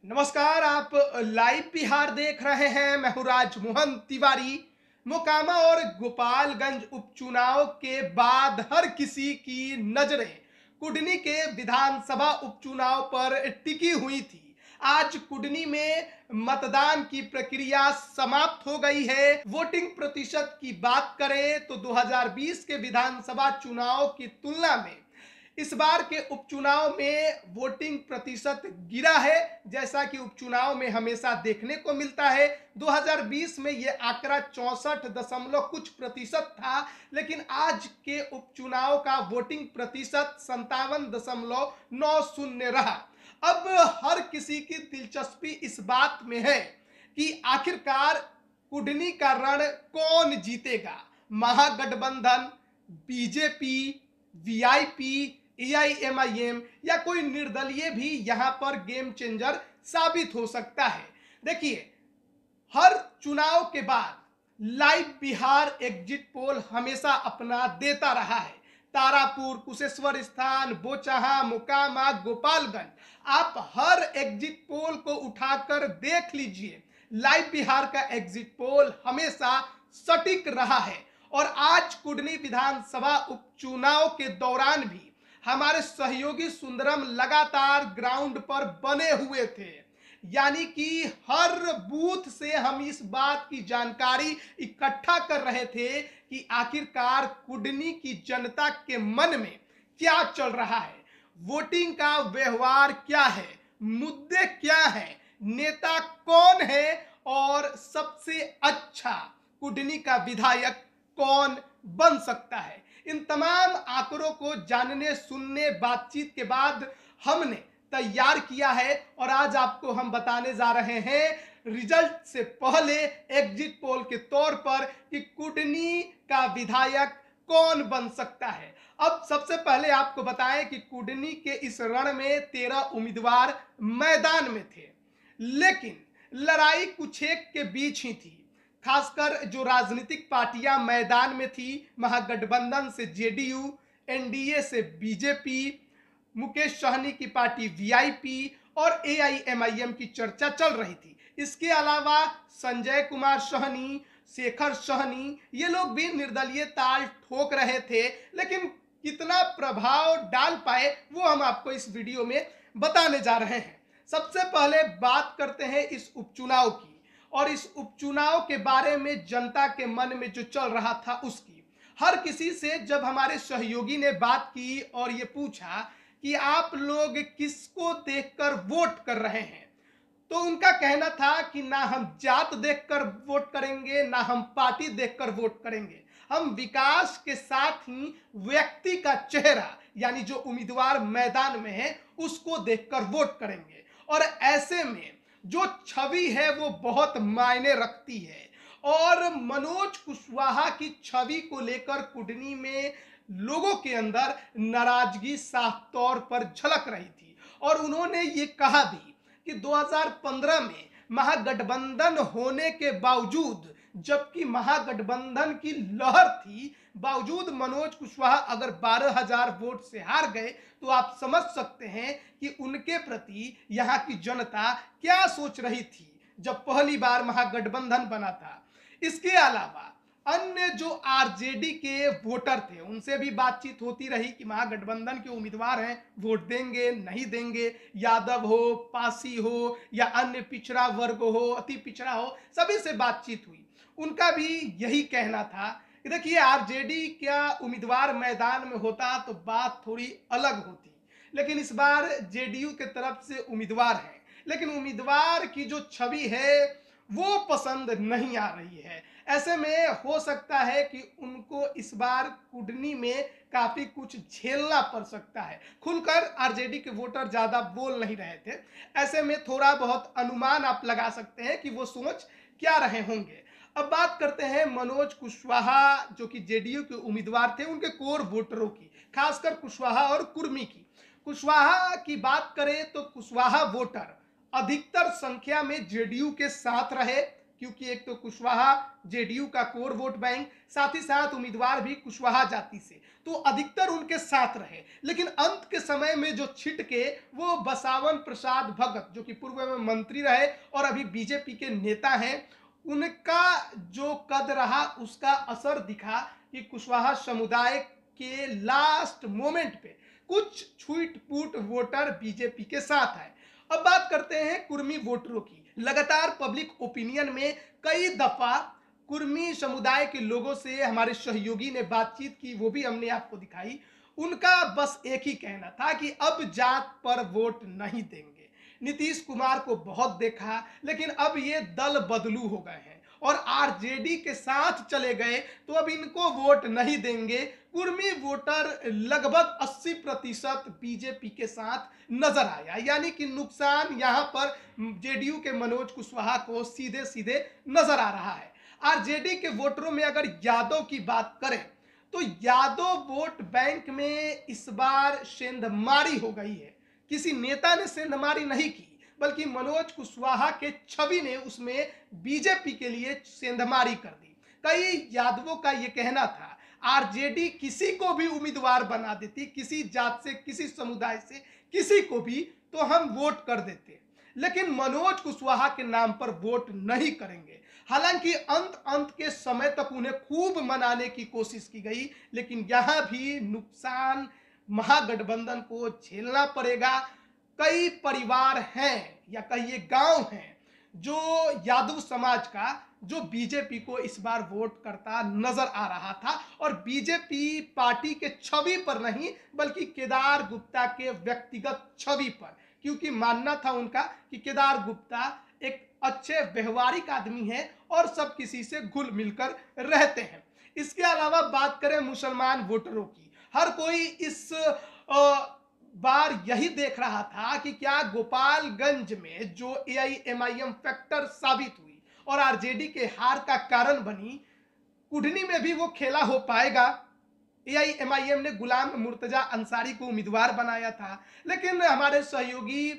नमस्कार। आप लाइव बिहार देख रहे हैं। मैं हूं राजमोहन तिवारी। मोकामा और गोपालगंज उपचुनाव के बाद हर किसी की नजरें कुडनी के विधानसभा उपचुनाव पर टिकी हुई थी। आज कुडनी में मतदान की प्रक्रिया समाप्त हो गई है। वोटिंग प्रतिशत की बात करें तो 2020 के विधानसभा चुनाव की तुलना में इस बार के उपचुनाव में वोटिंग प्रतिशत गिरा है, जैसा कि उपचुनाव में हमेशा देखने को मिलता है। 2020 में यह आंकड़ा 64 दशमलव कुछ प्रतिशत था, लेकिन आज के उपचुनाव का वोटिंग प्रतिशत 57.90 रहा। अब हर किसी की दिलचस्पी इस बात में है कि आखिरकार कुडनी का रण कौन जीतेगा। महागठबंधन, बीजेपी, वीआईपी, एआईएमआईएम या कोई निर्दलीय भी यहां पर गेम चेंजर साबित हो सकता है। देखिए, हर चुनाव के बाद लाइव बिहार एग्जिट पोल हमेशा अपना देता रहा है। तारापुर, कुशेश्वर स्थान, बोचाहा, मोकामा, गोपालगंज, आप हर एग्जिट पोल को उठाकर देख लीजिए। लाइव बिहार का एग्जिट पोल हमेशा सटीक रहा है। और आज कुडनी विधानसभा उपचुनाव के दौरान भी हमारे सहयोगी सुंदरम लगातार ग्राउंड पर बने हुए थे, यानी कि हर बूथ से हम इस बात की जानकारी इकट्ठा कर रहे थे कि आखिरकार कुडनी की जनता के मन में क्या चल रहा है, वोटिंग का व्यवहार क्या है, मुद्दे क्या है, नेता कौन है और सबसे अच्छा कुडनी का विधायक कौन बन सकता है। इन तमाम आंकड़ों को जानने, सुनने, बातचीत के बाद हमने तैयार किया है और आज आपको हम बताने जा रहे हैं रिजल्ट से पहले एग्जिट पोल के तौर पर कि कुडनी का विधायक कौन बन सकता है। अब सबसे पहले आपको बताएं कि कुडनी के इस रण में 13 उम्मीदवार मैदान में थे, लेकिन लड़ाई कुछ एक के बीच ही थी। खासकर जो राजनीतिक पार्टियां मैदान में थी, महागठबंधन से जेडीयू, एनडीए से बीजेपी, मुकेश सहनी की पार्टी वीआईपी और एआईएमआईएम की चर्चा चल रही थी। इसके अलावा संजय कुमार सहनी, शेखर सहनी, ये लोग भी निर्दलीय ताल ठोक रहे थे, लेकिन कितना प्रभाव डाल पाए वो हम आपको इस वीडियो में बताने जा रहे हैं। सबसे पहले बात करते हैं इस उपचुनाव की और इस उपचुनाव के बारे में जनता के मन में जो चल रहा था उसकी। हर किसी से जब हमारे सहयोगी ने बात की और ये पूछा कि आप लोग किसको देखकर वोट कर रहे हैं, तो उनका कहना था कि ना हम जात देखकर वोट करेंगे, ना हम पार्टी देखकर वोट करेंगे, हम विकास के साथ ही व्यक्ति का चेहरा यानी जो उम्मीदवार मैदान में है उसको देखकर वोट करेंगे। और ऐसे में जो छवि है वो बहुत मायने रखती है और मनोज कुशवाहा की छवि को लेकर कुडनी में लोगों के अंदर नाराजगी साफ तौर पर झलक रही थी। और उन्होंने ये कहा भी कि 2015 में महागठबंधन होने के बावजूद, जबकि महागठबंधन की लहर थी, बावजूद मनोज कुशवाहा अगर 12,000 वोट से हार गए तो आप समझ सकते हैं कि उनके प्रति यहाँ की जनता क्या सोच रही थी जब पहली बार महागठबंधन बना था। इसके अलावा अन्य जो आरजेडी के वोटर थे उनसे भी बातचीत होती रही कि महागठबंधन के उम्मीदवार हैं, वोट देंगे नहीं देंगे, यादव हो, पासी हो या अन्य पिछड़ा वर्ग हो, अति पिछड़ा हो, सभी से बातचीत हुई। उनका भी यही कहना था कि देखिए, आरजेडी का उम्मीदवार मैदान में होता तो बात थोड़ी अलग होती, लेकिन इस बार जेडीयू के तरफ से उम्मीदवार है, लेकिन उम्मीदवार की जो छवि है वो पसंद नहीं आ रही है। ऐसे में हो सकता है कि उनको इस बार कुडनी में काफी कुछ झेलना पड़ सकता है। खुलकर आरजेडी के वोटर ज्यादा बोल नहीं रहे थे, ऐसे में थोड़ा बहुत अनुमान आप लगा सकते हैं कि वो सोच क्या रहे होंगे। अब बात करते हैं मनोज कुशवाहा जो कि जेडीयू के उम्मीदवार थे, उनके कोर वोटरों की, खासकर कुशवाहा और कुर्मी की। कुशवाहा की बात करें तो कुशवाहा वोटर अधिकतर संख्या में जेडीयू के साथ रहे, क्योंकि एक तो कुशवाहा जेडीयू का कोर वोट बैंक, साथ ही साथ उम्मीदवार भी कुशवाहा जाति से, तो अधिकतर उनके साथ रहे, लेकिन अंत के समय में जो छिटके वो बसावन प्रसाद भगत जो कि पूर्व में मंत्री रहे और अभी बीजेपी के नेता हैं, उनका जो कद रहा उसका असर दिखा कि कुशवाहा समुदाय के लास्ट मोमेंट पे कुछ छूट-फूट वोटर बीजेपी के साथ आए। अब बात करते हैं कुर्मी वोटरों की। लगातार पब्लिक ओपिनियन में कई दफा कुर्मी समुदाय के लोगों से हमारे सहयोगी ने बातचीत की, वो भी हमने आपको दिखाई। उनका बस एक ही कहना था कि अब जात पर वोट नहीं देंगे। नीतीश कुमार को बहुत देखा, लेकिन अब ये दल बदलू हो गए हैं और आरजेडी के साथ चले गए, तो अब इनको वोट नहीं देंगे। कुर्मी वोटर लगभग 80% बीजेपी के साथ नजर आया, यानी कि नुकसान यहां पर जेडीयू के मनोज कुशवाहा को सीधे सीधे नजर आ रहा है। आरजेडी के वोटरों में अगर यादव की बात करें तो यादव वोट बैंक में इस बार सेंधमारी हो गई है। किसी नेता ने सेंधमारी नहीं की, बल्कि मनोज कुशवाहा के छवि ने उसमें बीजेपी के लिए सेंधमारी कर दी। कई यादवों का यह कहना था आरजेडी किसी को भी उम्मीदवार बना देती, किसी जात से, किसी समुदाय से, किसी को भी, तो हम वोट कर देते, लेकिन मनोज कुशवाहा के नाम पर वोट नहीं करेंगे। हालांकि अंत के समय तक उन्हें खूब मनाने की कोशिश की गई, लेकिन यहां भी नुकसान महागठबंधन को झेलना पड़ेगा। कई परिवार हैं या कहिए गांव हैं जो यादव समाज का, जो बीजेपी को इस बार वोट करता नजर आ रहा था, और बीजेपी पार्टी के छवि पर नहीं बल्कि केदार गुप्ता के व्यक्तिगत छवि पर, क्योंकि मानना था उनका कि केदार गुप्ता एक अच्छे व्यवहारिक आदमी है और सब किसी से घुल मिलकर रहते हैं। इसके अलावा बात करें मुसलमान वोटरों की, हर कोई इस बार यही देख रहा था कि क्या गोपालगंज में जो एआईएमआईएम फैक्टर साबित हुई और आरजेडी के हार का कारण बनी, कुढ़नी में भी वो खेला हो पाएगा। एआईएमआईएम ने गुलाम मुर्तजा अंसारी को उम्मीदवार बनाया था, लेकिन हमारे सहयोगी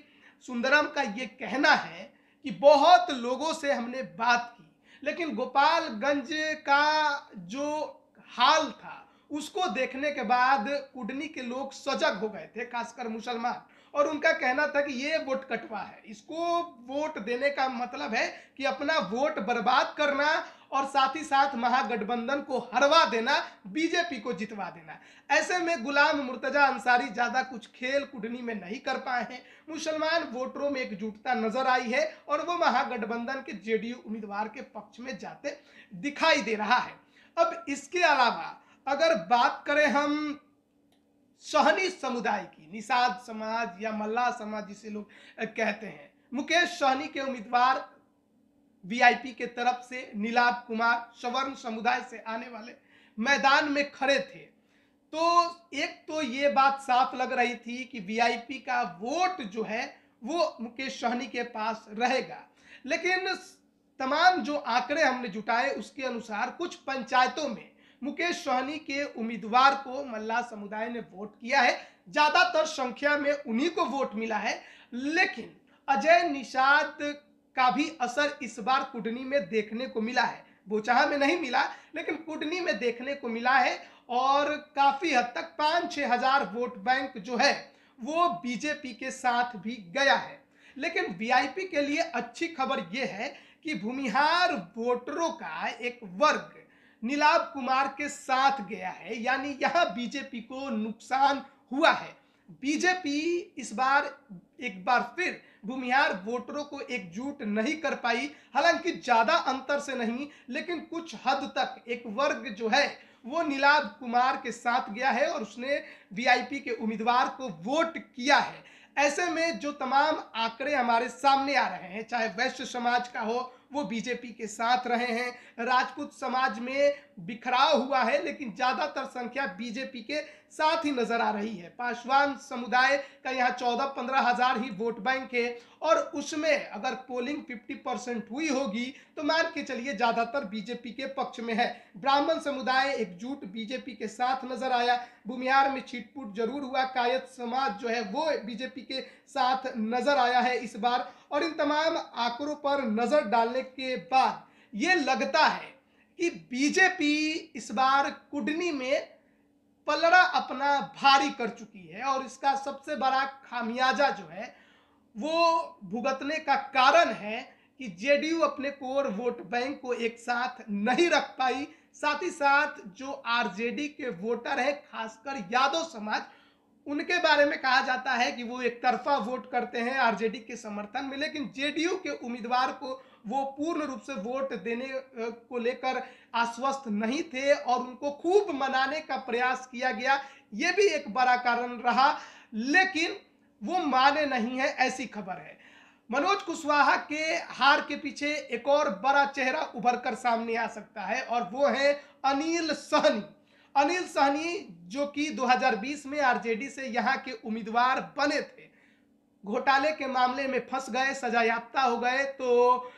सुंदरम का ये कहना है कि बहुत लोगों से हमने बात की, लेकिन गोपालगंज का जो हाल था उसको देखने के बाद कुडनी के लोग सजग हो गए थे, खासकर मुसलमान, और उनका कहना था कि ये वोट कटवा है, इसको वोट देने का मतलब है कि अपना वोट बर्बाद करना और साथ ही साथ महागठबंधन को हरवा देना, बीजेपी को जितवा देना। ऐसे में गुलाम मुर्तजा अंसारी ज्यादा कुछ खेल कुडनी में नहीं कर पाए हैं। मुसलमान वोटरों में एकजुटता नजर आई है और वो महागठबंधन के जेडीयू उम्मीदवार के पक्ष में जाते दिखाई दे रहा है। अब इसके अलावा अगर बात करें हम सहनी समुदाय की, निषाद समाज या मल्लाह समाज जिसे लोग कहते हैं, मुकेश सहनी के उम्मीदवार वीआईपी के तरफ से नीलाभ कुमार सवर्ण समुदाय से आने वाले मैदान में खड़े थे, तो एक तो ये बात साफ लग रही थी कि वीआईपी का वोट जो है वो मुकेश सहनी के पास रहेगा। लेकिन तमाम जो आंकड़े हमने जुटाए उसके अनुसार कुछ पंचायतों में मुकेश सहनी के उम्मीदवार को मल्लाह समुदाय ने वोट किया है, ज्यादातर संख्या में उन्हीं को वोट मिला है। लेकिन अजय निषाद का भी असर इस बार कुडनी में देखने को मिला है, बोचाहा में नहीं मिला लेकिन कुडनी में देखने को मिला है, और काफी हद तक 5-6 हजार वोट बैंक जो है वो बीजेपी के साथ भी गया है। लेकिन वीआईपी के लिए अच्छी खबर यह है कि भूमिहार वोटरों का एक वर्ग नीलाभ कुमार के साथ गया है, यानी यहां बीजेपी को नुकसान हुआ है। बीजेपी इस बार एक बार फिर भूमिहार वोटरों को एकजुट नहीं कर पाई, हालांकि ज्यादा अंतर से नहीं लेकिन कुछ हद तक एक वर्ग जो है वो नीलाभ कुमार के साथ गया है और उसने वीआईपी के उम्मीदवार को वोट किया है। ऐसे में जो तमाम आंकड़े हमारे सामने आ रहे हैं, चाहे वैश्य समाज का हो वो बीजेपी के साथ रहे हैं, राजपूत समाज में बिखराव हुआ है लेकिन ज्यादातर संख्या बीजेपी के साथ ही नजर आ रही है। पासवान समुदाय का यहाँ 14-15 हजार ही वोट बैंक है और उसमें अगर पोलिंग 50% हुई होगी तो मान के चलिए ज्यादातर बीजेपी के पक्ष में है। ब्राह्मण समुदाय एकजुट बीजेपी के साथ नजर आया, भूमिहार में छिटपुट जरूर हुआ, कायस्थ समाज जो है वो बीजेपी के साथ नजर आया है इस बार। और इन तमाम आंकड़ों पर नजर डालने के बाद ये लगता है कि बीजेपी इस बार कुडनी में पलड़ा अपना भारी कर चुकी है और इसका सबसे बड़ा खामियाजा जो है वो भुगतने का कारण है कि जेडीयू अपने कोर वोट बैंक को एक साथ नहीं रख पाई। साथ ही साथ जो आरजेडी के वोटर हैं, खासकर यादव समाज, उनके बारे में कहा जाता है कि वो एक तरफा वोट करते हैं आरजेडी के समर्थन में, लेकिन जेडीयू के उम्मीदवार को वो पूर्ण रूप से वोट देने को लेकर आश्वस्त नहीं थे और उनको खूब मनाने का प्रयास किया गया। ये भी एक बड़ा कारण रहा, लेकिन वो माने नहीं है, ऐसी खबर है। मनोज कुशवाहा के हार के पीछे एक और बड़ा चेहरा उभर कर सामने आ सकता है और वो है अनिल सहनी। अनिल सहनी जो कि 2020 में आरजेडी से यहाँ के उम्मीदवार बने थे, घोटाले के मामले में फंस गए, सजायाफ्ता हो गए, तो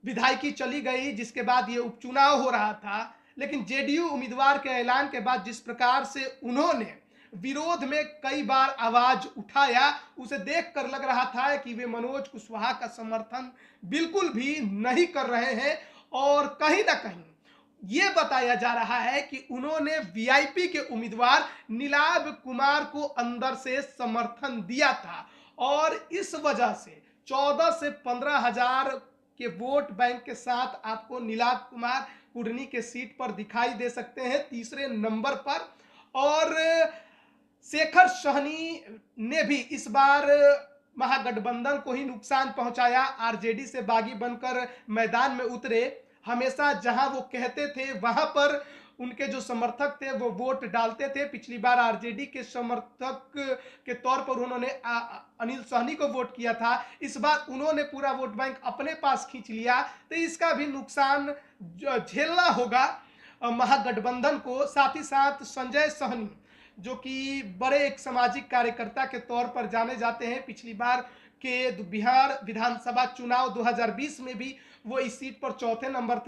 विधायकी चली गई, जिसके बाद ये उपचुनाव हो रहा था। लेकिन जेडीयू उम्मीदवार के ऐलान के बाद जिस प्रकार से उन्होंने विरोध में कई बार आवाज उठाया, उसे देखकर लग रहा था कि वे मनोज कुशवाहा का समर्थन बिल्कुल भी नहीं कर रहे हैं और कहीं ना कहीं ये बताया जा रहा है कि उन्होंने वीआईपी के उम्मीदवार नीलाभ कुमार को अंदर से समर्थन दिया था और इस वजह से 14 से 15 हजार के वोट बैंक के साथ आपको नीलाभ कुमार कुढ़नी के सीट पर दिखाई दे सकते हैं तीसरे नंबर पर। और शेखर सहनी ने भी इस बार महागठबंधन को ही नुकसान पहुंचाया, आरजेडी से बागी बनकर मैदान में उतरे। हमेशा जहां वो कहते थे वहां पर उनके जो समर्थक थे वो वोट डालते थे। पिछली बार आरजेडी के समर्थक के तौर पर उन्होंने अनिल सहनी को वोट किया था, इस बार उन्होंने पूरा वोट बैंक अपने पास खींच लिया, तो इसका भी नुकसान झेलना होगा महागठबंधन को। साथ ही साथ संजय सहनी जो कि बड़े एक सामाजिक कार्यकर्ता के तौर पर जाने जाते हैं, पिछली बार के बिहार विधानसभा चुनाव 2020 में भी वो इस सीट पर चौथे नंबर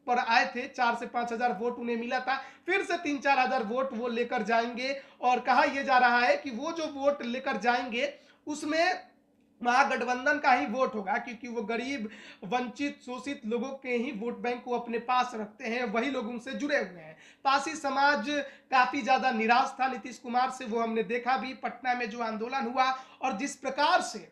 पर आए थे, 4 से 5 हजार वोट उन्हें मिला था। फिर से 3-4 हजार वोट वो लेकर जाएंगे और कहा यह जा रहा है कि वो जो वोट लेकर जाएंगे उसमें महागठबंधन का ही वोट होगा, क्योंकि वो गरीब, वंचित, शोषित लोगों के ही वोट बैंक को अपने पास रखते हैं, वही लोग उनसे जुड़े हुए हैं। पासी समाज काफी ज्यादा निराश था नीतीश कुमार से, वो हमने देखा भी पटना में जो आंदोलन हुआ और जिस प्रकार से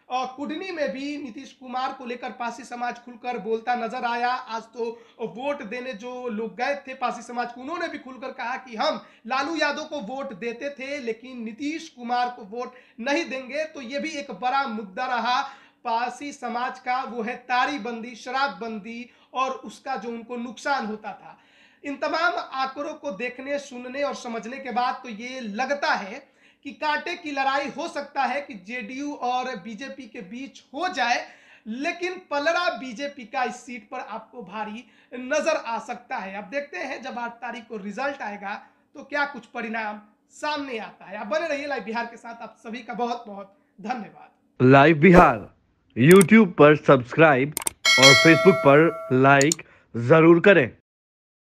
कुढ़नी में भी नीतीश कुमार को लेकर पासी समाज खुलकर बोलता नजर आया। आज तो वोट देने जो लोग गए थे पासी समाज को, उन्होंने भी खुलकर कहा कि हम लालू यादव को वोट देते थे लेकिन नीतीश कुमार को वोट नहीं देंगे। तो ये भी एक बड़ा मुद्दा रहा पासी समाज का, वो है तारीबंदी, शराबबंदी और उसका जो उनको नुकसान होता था। इन तमाम आंकड़ों को देखने, सुनने और समझने के बाद तो ये लगता है कि कांटे की लड़ाई हो सकता है कि जेडीयू और बीजेपी के बीच हो जाए, लेकिन पलड़ा बीजेपी का इस सीट पर आपको भारी नजर आ सकता है। अब देखते हैं जब 8 तारीख को रिजल्ट आएगा तो क्या कुछ परिणाम सामने आता है। आप बने रहिए लाइव बिहार के साथ। आप सभी का बहुत बहुत धन्यवाद। लाइव बिहार यूट्यूब पर सब्सक्राइब और फेसबुक पर लाइक जरूर करें।